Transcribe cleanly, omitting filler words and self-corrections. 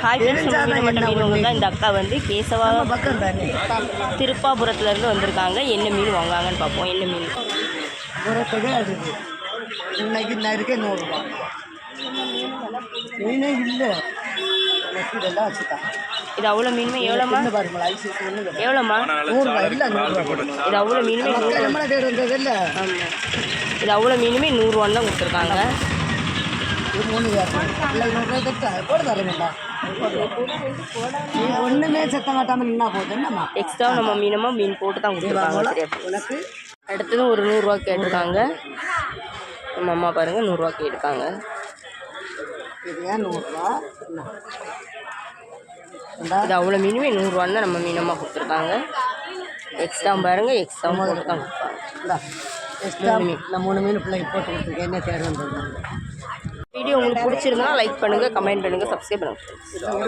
Hi friends, மீன் தான். இந்த அக்கா வந்து கேசவா திருப்பாபுரத்துலேருந்து வந்திருக்காங்க. என்ன மீன் வாங்காங்கன்னு பார்ப்போம். என்ன மீன் இன்னைக்கு இருக்கே 100 ரூபா மீனே இல்லை. இது அவ்வளோ மீனுமே எவ்வளோமா? எவ்வளோமா? 100 ரூபா இல்லை, 100 ரூபா. இது அவ்வளோ மீனுமே 100 ரூபா. இல்லை. ஆமாம், இது அவ்வளோ மீனுமே 100 ரூபான்னு தான் கொடுத்துருக்காங்க. ஒண்ணுமே செத்த மாட்டாம நின்னா போகுது. என்னம்மா எக்ஸ்ட்ரா நம்ம மீன் போட்டு தான் கொடுத்துருக்காங்க. உனக்கு அடுத்ததும் ஒரு 100 ரூபா கேட்டிருக்காங்க. நம்ம அம்மா பாருங்க 100 ரூபா கேட்டிருக்காங்க. இது ஏன் 100 ரூபா? இது அவ்வளோ மீனுமே 100 ரூபான்னு தான் நம்ம மீனம்மா கொடுத்துருக்காங்க. எக்ஸ்ட்ரா பாருங்க, எக்ஸ்ட்ரா போட்டு தான் கொடுப்பாங்க. எக்ஸ்ட்ரா நான் 3 மீன் பிள்ளைக்கு போட்டு கொடுத்துருக்கேன். என்ன தேர்வு? வீடியோ உங்களுக்கு பிடிச்சிருந்தா லைக் பண்ணுங்கள், கமெண்ட் பண்ணுங்கள், சப்ஸ்கிரைப் பண்ணுங்கள்.